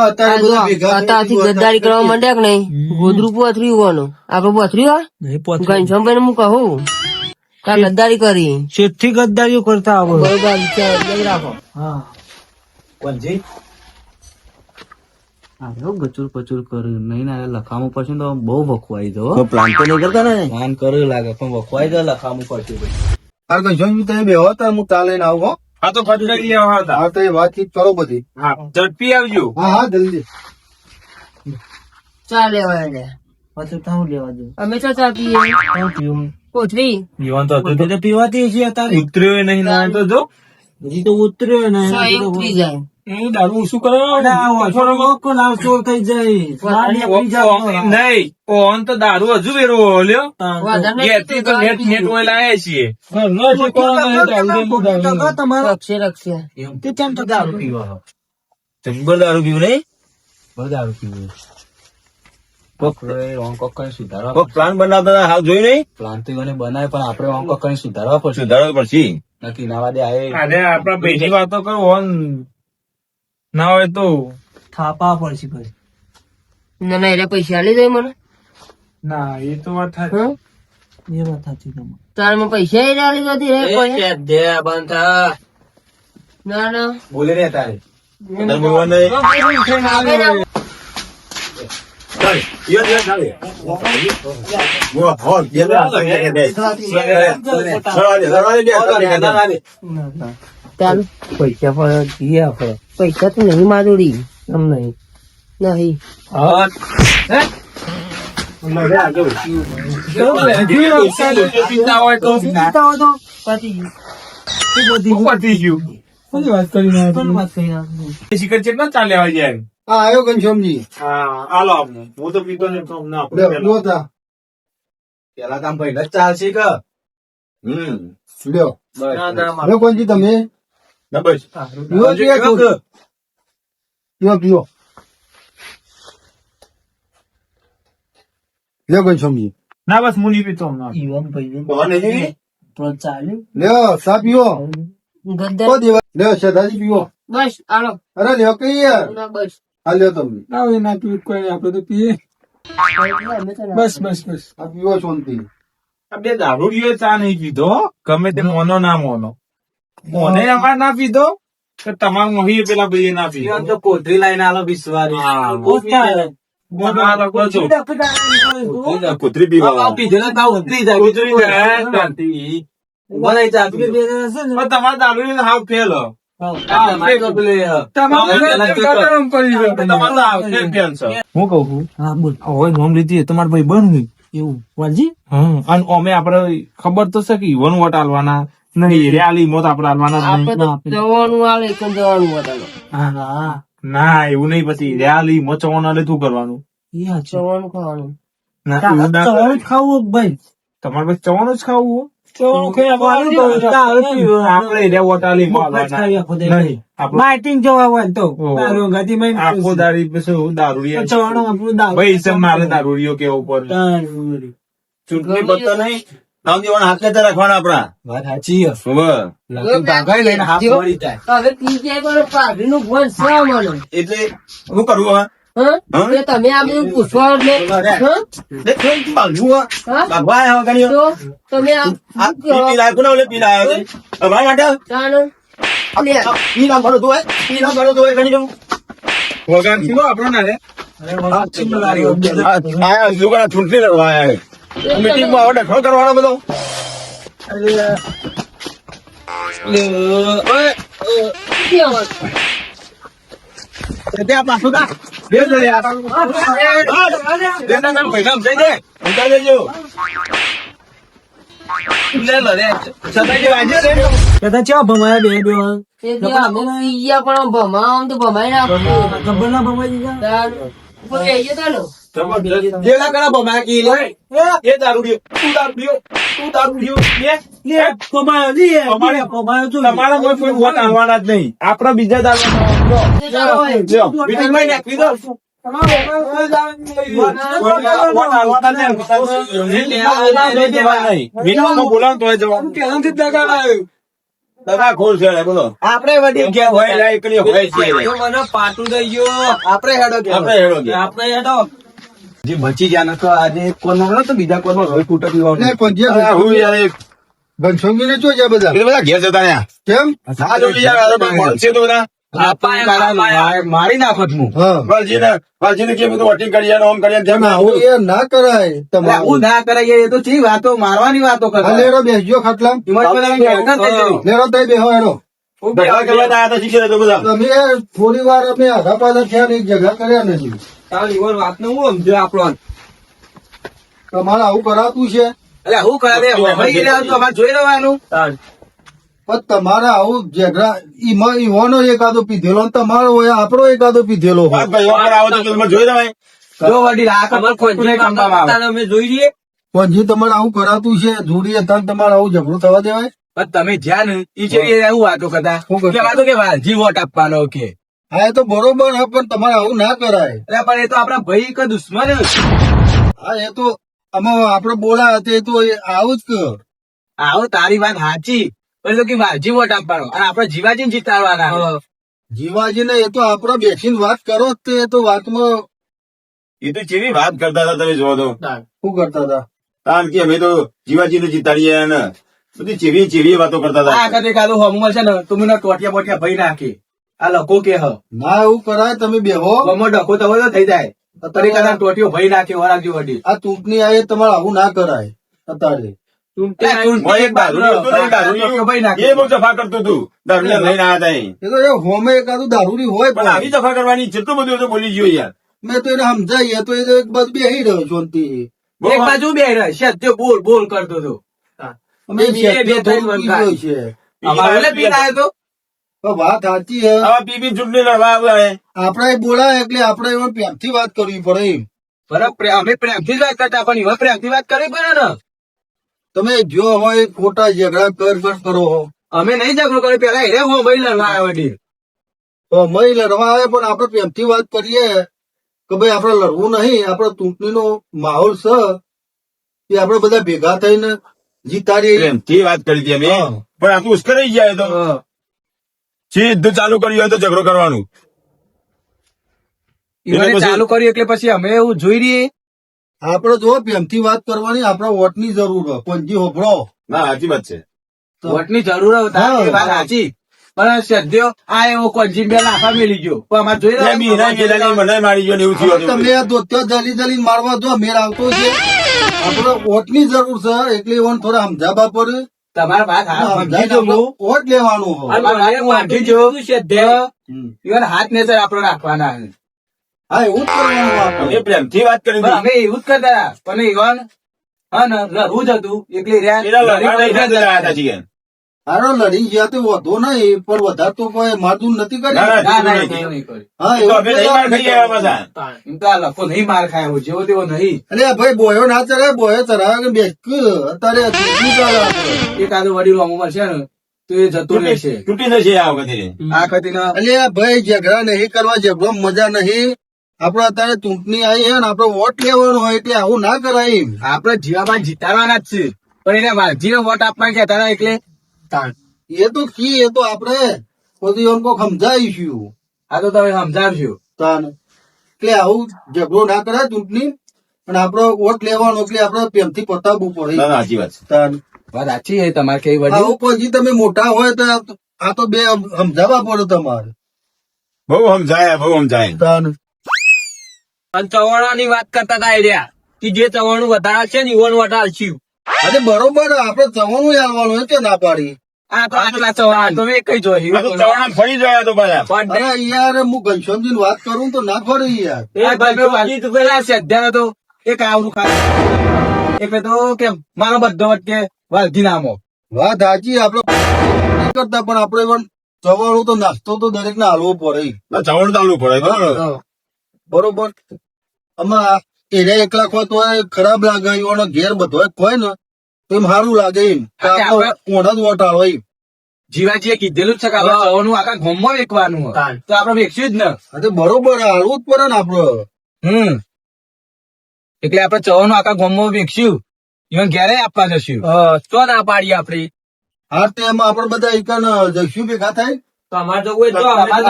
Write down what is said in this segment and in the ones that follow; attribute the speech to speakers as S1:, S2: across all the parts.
S1: અત્યારથી ગદ્દારી કરવા માંડ્યા કે નહીં? ગોદરું પથર્યું હોવાનું આપડે પથર્યું ઘનશ્યામભાઈ ને હું કહું કા ગદ્દારી કરી
S2: શેઠથી ગદ્દારીઓ કરતા આવો.
S1: બરોબર વિચાર રાખો.
S2: હા ગચુર પચુર કર્યું નહીં ને લખામું પડશે તો બહુ વખવાઈ દો.
S3: પ્લાન તો નહીં કરતા ને?
S2: પ્લાન કર્યું લાગે પણ વખવાઈ દો લખામું પડશે.
S3: તમે બે હતા હું ચાલે ને આવો.
S4: હા તો ફરી લેવા હતા.
S3: હા તો એ વાતચીત કરો બધી.
S4: હા ઝડપી આવજો.
S3: હા હા જલ્દી.
S1: ચા લેવા એને
S2: પછી હું લેવા દઉં.
S1: અમે તો ચા પીએ કોથળી
S4: પીવાનું તો હતું
S2: તો પીવાતી છે અત્યારે.
S4: ઉતર્યો નહીં ના તો જો
S2: હજી તો ઉતર્યો ને
S1: ઉતરી જાય.
S4: હું દારૂ શું કરો
S2: ચોર થઈ જાય.
S4: નહીં ઓન તો દારૂ હજુ વેરો લ્યો. ઘેરથી તો નેટ નેટ ઓઇલ આયા છીએ.
S1: રક્ષે રક્ષે
S2: તે કેમ તો દારૂ પીવા
S3: જબ્બર દારૂ પીવું નહીં?
S2: બહુ દારૂ પીવું. સુધારવા
S3: કોક પ્લાન બનાવતા હતા, હાલ જોયું નહીં?
S2: પ્લાન તો એને બનાવે પણ આપડે અંકો કઈ સુધારવા પડશે.
S3: સુધારવા પડશે.
S2: નક્કી નવા દે આયે
S4: અરે આપડા બેટી વાતો કરો ઓન ના હોય તો
S2: થાપા પડશે પછી.
S1: ના ના એટલે પૈસા લઈ જાય મને.
S4: ના એ તો વાત થાય.
S2: એ વાત સાચી તમારી.
S1: તારમાં પૈસા એ લઈ જતી બંધ થા. ના ના
S2: બોલે રે તારે
S3: તારે બોલવા નહીં.
S1: ચાલ પૈસા પણ જઈએ આપડે. પૈસા તો નહીં માજોડી એમ નહીં નહીં.
S4: પતી ગયું. શિખર ચેટલા ચાલે આવી જાય.
S3: હા આવ્યો ઘનશ્યામજી.
S4: હા હાલો આપને હું તો પીતો ને
S3: લ્યો તા.
S2: પેલા કામ ભાઈ ચાલશે કે
S3: લ્યો લ્યો કોણજી તમે
S4: ના બસ
S3: પીવો પીવો પીવો. લ્યો ઘનશ્યામજી.
S4: ના બસ હું નહીં પીતો હમણાં.
S2: ઈવન ભાઈ તો ચાલ્યું.
S3: લ્યો ચા પીવો.
S1: ગદ્દાર
S3: લ્યો શેઠાજી પીવો.
S1: બસ હાલો.
S3: અરે લ્યો કઈ યાર.
S1: ના બસ
S3: હા લ્યો તમે.
S2: ના પીવું કોઈ આપડે તો પીએ. બસ બસ બસ
S3: આ પીવો શાંતિ.
S4: આ બે દારૂડીઓ ચા નહીં પીધો ગમે તે મોનો ના મોનો મોને અમારે ના પીધો તો તમારું મોહી પેલા ભાઈ ના પીધો.
S2: તો કોથળી લાઈને આલો બિસ્વારી.
S3: કુતરી પીવા.
S4: તમારા દારૂ હાફ ફેલ હું કઉ છું
S2: હા બોલ.
S4: હવે નોમ લીધી તમારા ભાઈ બન
S2: એવું વાલજી.
S4: અને અમે આપડે ખબર તો છે કે ઈવન વોટ આલવાના નહીં રેલી મોત આપડે આલવાના
S1: આપડે તો જવાનું આલે કે જવાનું બતાવો.
S2: હા
S4: ના એવું નહીં પછી રેલી મોત ચવાણ આલે શું કરવાનું
S2: એ હાચું.
S1: જવાનું ખાવાનું.
S4: ના એવું ના
S2: ચવાણું
S4: કરાય.
S2: જ ખાવું ભાઈ.
S4: તમારે પછી ચવાણું જ ખાવું
S2: ચવાણું ખાઈ
S4: આપડે રે વોટ આલી નહીં
S2: માઇટિંગ જવા હોય તો
S4: ઓહ.
S2: દારૂ ગાતી માં
S4: આખો દારી પછી દારૂડિયા
S2: ચવાણું આપણું દારૂ.
S4: ભાઈ છે મારે દારૂડિયો કેવો પડે
S2: દારૂ.
S3: ચૂંટણી પત્તા નહીં. નામ દેવાના હાથ લેતા રાખવાના આપણા.
S2: વાત સાચી હે.
S3: ખબર.
S2: લખી ભાગાઈ લઈને હાથ મળી જાય.
S1: હવે પી જાય પણ પાઘડીનું ભોન છે મને.
S3: એટલે શું કરવું હા?
S1: હા?
S3: હા?
S1: તે તમે આ બધું પૂછવા એટલે હા?
S3: બાજુ હા?
S1: હા?
S3: બાબા આવ્યા ગણ્યો.
S1: તો તમે આ
S3: આ પી લાવ્યો કોને ઓલે પી લાવ્યો છે? ભાઈ માટે
S1: ચાલો લે.
S3: પી નામ ભરો તો હોય. પી નામ ભરો તો હોય ગણી દઉં.
S4: વગાડ કીધો આપણો ના રે
S3: આ લોકોના ચૂંટણી લડવા આવ્યા છે. મીટિંગમાં હવે ડખો કરવાનો બધો. ત્યાં પાછું તા. બે જણે આ. તેના નામ પૈસા જઈ દે. ઉતાર દેજો. લે લો રે. સદાય આજે રે.
S2: કદાચ ચા ભમાયા બે બે
S1: તે જે અમે પી ગયા પણ ભમામ તો ભમાઈ નાખો.
S2: ખબર ના ભમાઈ દીધા.
S1: ચાલો. ઉપર બેસી ચાલો.
S3: જેલા કરા બમાયા કી લે. એ દારૂડિયો. તું દારૂડિયો. તું દારૂડિયો.
S2: લે ભમાયો જી ભમાયો તો
S4: તમારા કોઈ કોઈ વોટ આલવાના જ નહીં આપડા બીજા દારૂ
S3: મીટિંગમાં નાખી દો.
S4: બોલાવ તો જવાનું
S2: પેલાથી દગા લાવ્યો.
S3: દગા ખોલ છે લે, બોલો
S5: આપણે વડીલ
S3: કે હોય લા એકલી હોય છે લે.
S5: મને પાટું દઈ ગયો આપણે હેડો કે
S3: આપણે હેડો કે.
S5: આપણે હેડો જે બચી ગયા નતો આજે એક કોનો તો બીજા કોનો રોય ફૂટો પીવાનો
S3: આ હું યાર એક
S2: ઘનશ્યામજી ને શું છે બધા
S3: એ બધા ઘેર જતા રહ્યા.
S2: કેમ
S3: આ જો યાર આ તો મળશે તો બધા
S5: મારી નાખો હું
S2: હા
S3: વાલજીને કે બધું વટી કરી આમ કરી આમ
S2: તમે આવું એ ના કરાય
S5: હું
S2: તમારું
S5: ના કરાય એ તો ચી વાતો મારવાની વાતો કરે
S2: હા, લેરો બેસજો ખાટલા લેરો તઈ બેહો એનો
S3: દગા કરવા આયા હતા શીખે તો બધા.
S2: તમે થોડી વાર અમે આધા પાછા થયા ને એક જગ્યા કર્યા નથી
S5: વાત નું હું સમજો આપણો
S2: તમારે આવું કરાતું છે
S5: એટલે હું કરે અમારે જોઈ લેવાનું
S2: પણ તમારે આવું ઝઘડા ઈવાનો એકાદો પીધેલો ને તમારો હોય આપણો એકાદો પીધેલો
S3: વાત
S2: હોય
S3: ભાઈ ઉપર આવો તો તમે જોઈ લેવાય.
S5: જો વડીલ આ ખબર ખોટું કામમાં અમે જોઈ લઈએ
S2: પણ જે તમારે આવું કરાતું છે જોડી હતા તમારે આવું ઝઘડો થવા દેવાય
S5: પણ તમે જ્યાં ને એ છે એવું વાતો કરતા
S2: શું કરતા?
S5: કે વાતો કે વાલજી વોટ આપવાનો કે
S2: હા એ તો બરોબર હા પણ તમારે આવું ના કરાય
S5: એટલે પણ એ તો આપણા ભાઈ કે દુશ્મન
S2: હા એ તો આમાં આપડે બોલા હતા એ તો આવું જ કર
S5: આવો તારી વાત સાચી પણ તો કે વાલજી વોટ આપવાનો અને આપડે જીવાજી જીતાડવાના
S2: જીવાજી ને એ તો આપડે બેસીને વાત કરો જ તે એ તો વાતમાં
S3: એ તો ચેવી વાત કરતા હતા તમે જોવો તો.
S2: શું કરતા હતા
S3: કારણ કે અમે તો જીવાજીને જીતાડીએ ને બધી ચેવી ચેવી વાતો કરતા
S5: આ
S3: હતા.
S5: વખતે કાલું હોમ મળશે ને તો મને ટોટિયા બોટિયા ભરી નાખી આ લોકો કે હ
S2: ના એવું કરાય તમે બેહો
S5: ગમો ડખો તો હોય તો થઈ જાય તરી કદાચ ટોટીઓ ભરી નાખી વરાગજી વડી
S2: આ ચૂંટણી આવે તમારે આવું ના કરાય અત્યારે
S3: મોય એક દારૂડિયો હતો ને, એક દારૂડિયો એ બહુ જફા કરતું હતું. દારૂડિયા લઈને આવ્યા હતા અહીં.
S2: એ તો એ હોમે એકાદું દારૂડી હોય
S3: પણ આવી જફા કરવાની જેટલું બધું તો બોલી ગયો યાર.
S2: મેં તો એને સમજાવીએ તો એ તો એક બાજુ બેહી રહ્યો શાંતિ
S3: બહુ
S5: એક બાજુ બે સત્ય બોલ બોલ કરતો હતો
S2: અમે
S5: બે
S2: શેઠને
S5: ત્રણ
S2: થોડું
S5: વખત.
S2: પીધો છે
S5: અમારે એટલે પીને આવ્યો તો
S2: પણ વાત સાચી છે
S3: આવા પી ચૂંટણી લડવા આવે.
S2: આપડે બોલાય એટલે આપડે એમાં પ્રેમથી વાત કરવી પડે એમ
S5: બરાબર અમે પ્રેમથી જ વાત કરતા પણ એવા પ્રેમથી વાત કરવી પડે ને
S2: તમે જો હોય ખોટા ઝઘડા કર કરો
S5: અમે નહીં ઝઘડો કર્યો પેલા એને હું ભાઈ લડવા આવ્યો વડી
S2: તો મય લડવા આવે પણ આપડે પ્રેમથી વાત કરીએ કે ભાઈ આપડે લડવું નહીં આપડે ચૂંટણીનો માહોલ છે એ આપડે બધા ભેગા થઈને જીતાડીએ
S3: પ્રેમથી વાત કરી હતી અમે.
S2: હા.
S3: પણ આ તો ઉશ્કેરાઈ જાય તો સીધું ચાલુ કર્યું હોય તો ઝઘડો કરવાનું.
S5: ઈવોને
S3: પછી-
S5: ચાલુ કર્યું એટલે પછી અમે એવું જોઈ રહીએ
S2: આપડે જો પ્રેમથી વાત કરવાની આપડે વોટની જરૂર હોય કોણજી હોભળો
S3: ના સાચી વાત છે.
S5: વોટની જરૂર હતા
S2: હા.
S5: એ વાત સાચી પણ સદ્યો આ એવો કોંજી બે લાફા મેલી ગયો પણ અમારે જોઈ
S3: મેં બી એના ગેલાની મને મારી ગયો ને એવું થયું હતું.
S2: તમે આ ધોતિયો જલી મારવા જો મેળ આવતો છે આપડે વોટની જરૂર છે એટલે એવોને થોડા સમજાવવા પડે
S5: તમારા વાત સમજી
S2: સમજાય
S5: જો
S2: તો વોટ લેવાનું હોય
S5: ઈવન હાથ નેચર આપડે રાખવાના છે.
S2: હા એવું જ કરવાનું આપણે
S3: અમે પ્રેમથી વાત કરી
S5: પણ
S3: હતી.
S5: અમે એવું જ કરતા હતા પણ ઈવન હા ને લડવું જ હતું એટલે
S3: એના લડવા નહીં થતા રહ્યા હતા જીગર.
S2: હારો લડી ગયા તો વધો નહીં પણ વધારે તો કોઈ મારદૂર નથી કરી
S3: ના,
S5: ના ના
S3: નહીં.
S5: એવું નહીં કર્યું.
S2: હા
S3: એ તો
S2: એવું
S3: અમે નહીં માર ખાઈ ગયા પાછા.
S5: એમ તો આ લખો નહીં માર ખાય એવો જેવો તેવો નહીં
S2: અરે ભાઈ બોયો ના ચડાય બોયો ચડાવે કે બેસ અત્યારે ચૂંટણી ચાલે આપણે.
S5: એક આદો વડીલો અમુક છે ને તો એ જતું રહેશે
S3: તૂટી જશે આ વખતે.
S5: આ વખતે ના
S2: અલ્યા ભાઈ ઝઘડા નહીં કરવા ઝઘડો મજા નહીં આપડે અત્યારે ચૂંટણી આવી છે ને આપડે વોટ લેવાનો હોય એટલે આવું ના કરાય એમ.
S5: આપડે જીવાબાન જીતાડવાના જ છે પણ એને વાલજીને વોટ આપવા કહેતા હતા એટલે
S2: એ તો કી એ તો આપડે બધું એમ કોક સમજાવીશું
S5: આ તો તમે સમજાવશો
S2: તાન એટલે આવું ઝઘડો ના કરાય ચૂંટણી અને આપડે વોટ લેવાનો એટલે આપડે પ્રેમથી પતાવવું
S3: ના
S2: પડે
S3: ના સાચી વાત છે.
S2: તાન
S5: વાત સાચી છે તમારે કઈ વડી
S2: આવું પછી તમે મોટા હોય તો આ તો બે સમજાવવા પડે તમારે
S3: બહુ સમજાય બહુ સમજાય.
S2: તાન
S1: ચવાણા ની વાત કરતા હતા એરિયા કે જે ચવાણું વધારે છે ને ઈવન વધારે છે
S2: અરે બરોબર આપડે ચવાનું આવવાનું હોય કે ના પાડી
S5: આ તો આટલા ચવાણ તમે કઈ
S3: આ તો
S5: જોઈ
S3: ચવાણા ફરી ગયા તો પાછા.
S2: અરે યાર હું ઘનશ્યામજી વાત કરું તો ના ફરી યાર
S5: પેલા શ્રદ્ધા તો એક આવડું ખાય એટલે તો કે મારો બધો વચ્ચે વાલજી નામો
S2: વાત સાચી આપડે નહીં કરતા પણ આપડે પણ ચવાનું તો નાસ્તો તો દરેક ને હાલવો પડે
S3: ના, ચવાણું ચાલુ પડે બરાબર.
S2: બરોબર આમાં એને એકલા ખોત હોય ખરાબ લાગે એનો ઘેર બધો હોય ને તો એમ સારું લાગે એમ કે
S5: હા,
S2: આપણે ઓઢા જ વોટાળો એમ
S5: જીવાજીએ કીધેલું જ છે કે આપણે ચવાનું આખા ગામમાં વેચવાનું હોય. તો આપણે વેચ્યું જ ને
S2: હા તો બરોબર હાલવું જ પડે ને આપડે
S5: એટલે આપણે ચવાનું આખા ગામમાં વેચ્યું ઇવન ઘેરે આપવા જશું
S1: તો ના પાડીએ આપડે
S2: હા તેમાં આપણે બધા એકન જઈશું ભેગા થાય.
S1: તો અમારે જવું હોય તો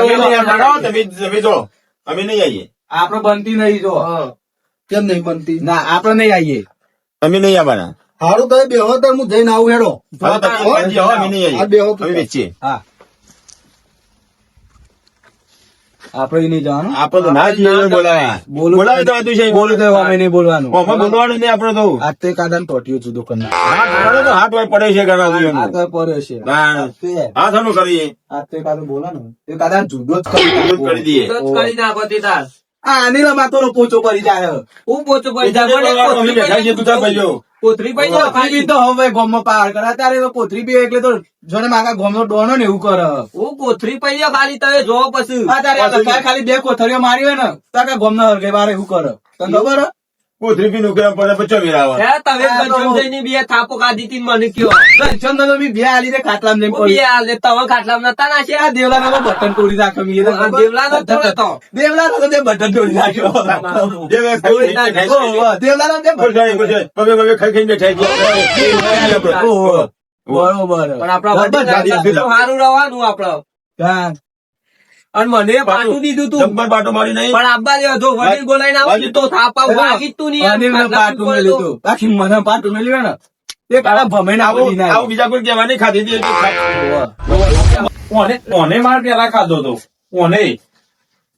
S3: અમે નહીં આવવાના, તમે જો અમે નહીં આવીએ.
S5: આપડે બનતી નહીં જો
S2: કેમ નહીં બનતી?
S5: ના આપડે નહીં આવીએ.
S3: અમે નહીં આવવાના.
S2: હારું તો બેહો તો હું જઈને આવું હેડો.
S3: હવે તમે સમજી જાઓ, અમે નહીં
S2: આ
S3: આવીએ.
S2: બેહો
S3: અમે વેચીએ.
S5: હા આપડે નહીં જવાનું.
S3: આપણે તો ના જ બોલાવ્યા. બોલાવે તો હતું છે.
S5: બોલું તો અમે નહીં બોલવાનું.
S3: ઓમાં બોલવાનું નહીં આપણે તો.
S5: આજ તો કાદાન ટોટ્યું છું દુકાન
S3: હા, ઘરવાળો તો હાથ વાય પડે છે ઘરવાળો એમ.
S5: આ તો પડ્યો છે
S3: હા, હાથ આનું કરીએ.
S5: આજ તો કાદો બોલાનું એ કાદાન જુદો જ
S3: બધું જ કરી દઈએ.
S1: તો જ કરી નાખો તે તાર.
S5: આ અનિલ માતો પોચો પડી જાય
S1: હું પોચો પડી
S3: બીજા બોલાવો, અમે બેઠા છીએ, તું તાર ભાઈઓ.
S1: કોથરી પડી જાય.
S5: પોથરી બી તો હવે ગોમમાં પાર કરે અત્યારે તો પોથરી બી એટલે તો જોને માગા ગોમનો ડોનો ને એવું કરે
S1: હું કોથરી પડી જાય ખાલી તમે જોવો પછી.
S5: અત્યારે ખાલી 2 કોથરીઓ મારી હોય ને તો ગોમનો હરગે બાર એવું કરે તને ખબર હે?
S3: કોથરી પી નું કર્યા પડે પછી મેળાવા.
S1: હે તમે ગંજમ જઈને બે થાપો કાઢી હતી ને મને કયો
S5: ગંજન તો બી બે આલી દે ખાટલામાં જઈને
S1: હું
S5: પડી.
S1: બે હાલ તમે ખાટલામાં નતા નાખે.
S5: આ દેવલાનો તો બટન તોડી નાખ્યો મી
S1: આ દેવલાનો જ થયો તો.
S5: દેવલાનો તો તે બટન તોડી નાખ્યો
S3: જે વે ખાઈ ખાઈ ખાઈ
S5: ઓહો, દેવલાનો તે
S3: ખાઈ ખાઈ ખાઈ પગે પગે ખાઈ ખાઈને બેઠા છીએ.
S5: ઓહો, બરોબર
S1: પણ આપડા વડીલ તો સારું રહેવાનું આપડે.
S5: હા.
S1: અને મને પાટું દીધું તું
S3: જબ્બર બાટો મારી નહીં.
S1: પણ આબા દેવા જો વડીલ બોલાઈને આવું તો થાપા વાગી જ તું નહીં.
S5: અનિલને પાટું મેલ્યું તું. બાકી મને પાટું મેલ્યું ને તે કાળા ભમેને
S3: આવું
S5: આપી નાખ્યું.
S3: આવું બીજા કોઈ કહેવા નહીં ખાધી હતી એટલું ખાય.
S4: કોને માર પેલા ખાધો તો કોને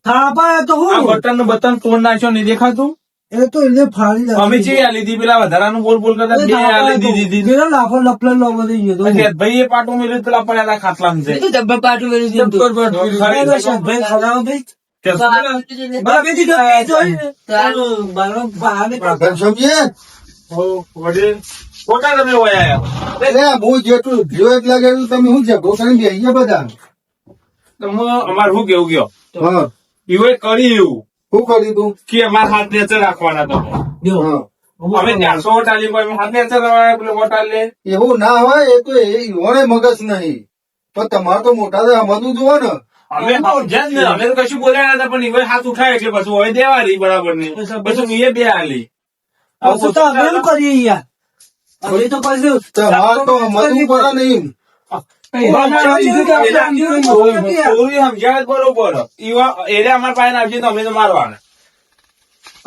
S6: થાપા તો
S4: આ
S6: હું
S4: બટન નું બટન તોડ નાખ્યો નહીં દેખાતું.
S6: એ તો એને ફાડી નાખ્યું.
S4: અમે જે આલી હતી પેલા વધારાનું બોલ બોલ કરતા બે આલી દીધી.
S6: પેલો લાફો લફલો લાવો દઈ ગયો તો.
S4: ભાઈ એ પાટું મેળવ્યું પેલા પડ્યા ખાટલામાં છે.
S1: જબ્બર પાટું મેળવી દીધું.
S6: ભાઈ ખરાબ ભાઈ બાબે જી તો બારો બહાને
S2: સમજીએ?
S4: વડીલ ખોટા તમે વયા
S2: એટલે હું જેટલું જોયો એટલા ગયેલું તમે શું ઝઘડો કરીને બેસી ગયા બધા.
S4: અમારે શું કેવું ગયો
S2: હા,
S4: એવું કરી એવું
S2: શું કર્યું તું?
S4: કે અમારા હાથ નેચર રાખવાના તો
S2: હા.
S4: અમે 400 વોટ આલી પણ અમે હાથ નેચર પેલો વોટ આલે.
S2: એવું ના હોય એ તો એવોને મગજ નહીં, પણ તમારે તો મોટા છે સમજવું જુઓ ને.
S4: અમે સમજ્યા જ ને, અમે તો કશું બોલ્યા નતા પણ ઈવોએ હાથ ઉઠાય એટલે પછી હવે દેવાની બરાબર ની પછી મેં બે આલી.
S6: પછી તો અમે શું કરીએ યાર હવે તો પછી
S2: તમારે તો સમજવું પડે નહીં.
S4: પૂરી સમજ્યા જ બરોબર. ઈવા એરે અમારા પાસે આવશે તો અમે તો મારવાના.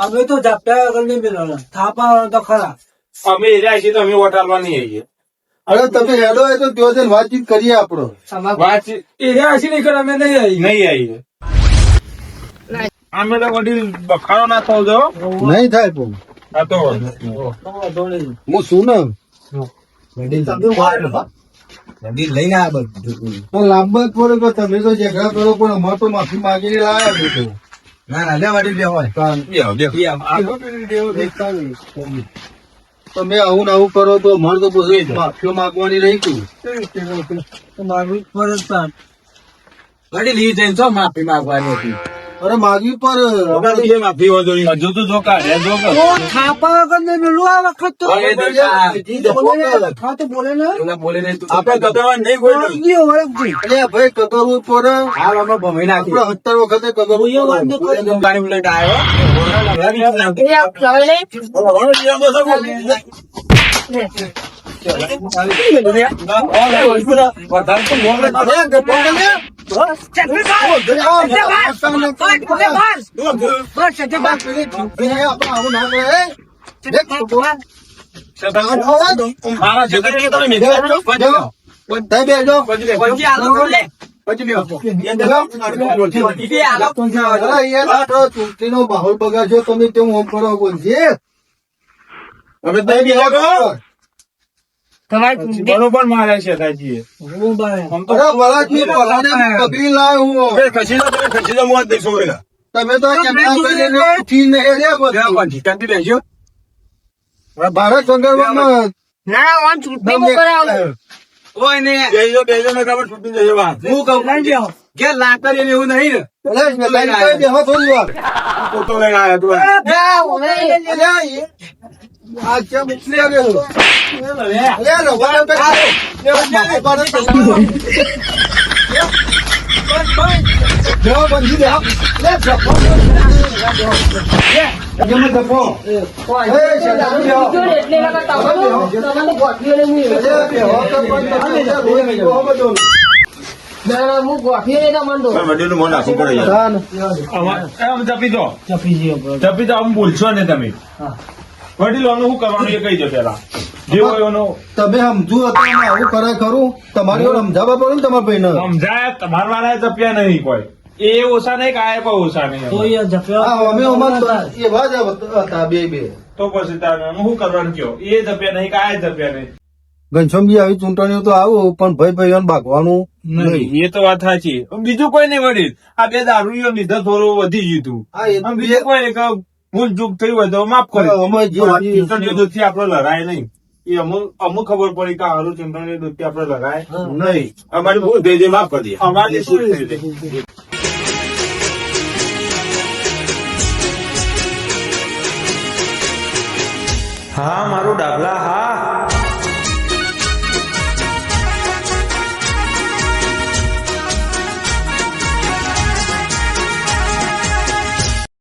S6: અમે તો ઝાપટા આગળ નહીં પેલા થાપા તો ખરા
S4: અમે એરે આવીએ તો અમે વોટ આલવા નહીં આવીએ.
S2: અરે તમે હેડો એ તો ત્યાં જઈને વાતચીત કરીએ આપડો.
S4: વાત
S6: એ હસી નહીં કરે અમે નહીં આવી
S4: નહીં આવીએ. અમે તો વડીલ બખાડો ના થવો જો.
S2: નહીં થાય પણ
S4: આ તો
S2: હું શું ને
S5: નદી લઈને આ બધું.
S2: તો લાંબા જ પડે કે તમે તો ઝઘડા કરો પણ અમારે તો માફી માંગીને લાયા બધું.
S5: ના ના લે વાડી લે હોય
S2: તમે આવું ને આવું કરો તો અમારે તો પછી માફીઓ માંગવાની રહી ગઈ.
S6: મારું પર જ પાન
S5: વાડી લઈ જઈને તો માફી માંગવાની હતી.
S2: અરે માગવી પર
S3: માફી વાંધો નહીં.
S4: હજુ તો જો કાઢ્યા જો કે.
S6: થાપા આગળ નહીં મેલું આ વખત તો હા તો બોલે ને
S5: એના બોલે નહીં તું.
S3: આપણે કતરવા નહીં કોઈ
S6: ઓળખજી ઓળખજી
S2: અરે ભાઈ કગરવું પડે.
S5: હાલ અમે ભમાઈ નાખી.
S2: આપડે 70 વખતે કગરવું પડે.
S5: પાણી લઈને આવ્યો.
S3: મારા જગત તમે મેઘા
S2: ચૂંટણીનો માહોલ બગાડ્યો તમે તેવું ઓમ કરો બોલજે.
S3: અમે તઈ બેહો તો
S4: બરોબર માર્યા છે દાદીએ. આમ તો
S2: અરે વરાજી પલાને પકડી લાવ્યો હું.
S3: તમે ખસી દો મોત દેખો બેગા.
S2: તમે તો કેમના કરીને ઉઠીને હેડ્યા બધું. ભારત સંગરમાં
S1: ના ઓન ચૂંટણી કરાવું.
S5: ઓય ને
S3: બેજો ને ખબર છૂટી જશે વાત.
S5: હું કહું કે લાકર એવું નહીં ને
S2: બેહો થોડી વાર.
S3: પોતો લઈને આવ્યા તું.
S2: આ કેમ ઉછળી આવ્યો? અરે રવા દે. જવા બંધી દે લે જપો જમે જપો એ શેઠાણી બેહો.
S1: એટલે લગા તમારે ગોઠવીઓને હું
S2: એ બેહો તો પણ તમે રોજ બેહો બધો.
S1: ના ના હું ગોઠવીઓને ના માંડો
S3: વડીલનું મોં નાખવું પડે યાર.
S2: તાન.
S4: આમ જપી દો જપી દો આમ ભૂલશો ને તમે વડીલોનું શું કરવાનું એ કહી દો પેલા જે હોય એનો
S2: તમે સમજુ હતું આવું કરે ખરું તમારી જોડે સમજાવવા પડે ને તમારા ભાઈને
S4: સમજાય તમારા વાળા જપ્યા નહીં કોઈ એ ઓછા નહીં કાય કોઈ ઓછા નહીં
S2: હા અમે અમાર એવા જ હતા બે
S4: તો પછી તારે શું કરવાનું કયો એ જપ્યા નહીં કાય જપ્યા નહીં
S2: ઘનશ્યામજી આવી ચૂંટણીઓ તો આવું પણ ભાઈ ભાગવાનું
S4: નહીં એ તો વાત સાચી બીજું કોઈ નહીં વડીલ આ બે દારૂ લીધા થોડું વધી ગયું હતું
S2: હા એ તો
S4: આમ બીજું કોઈ નહીં કે ભૂલ ચૂક થઈ હોય તો માફ કરે
S2: અમે જે-
S4: દૂધથી આપડે લડાય નહીં એ અમુક ખબર પડી કે આરું ચૂંટણી દૂધથી આપડે લડાય
S2: નહીં
S3: અમારી ભૂલ થઈ જાય માફ કરી દે
S4: અમારી શું થઈ જાય
S7: હા મારું ડાબલા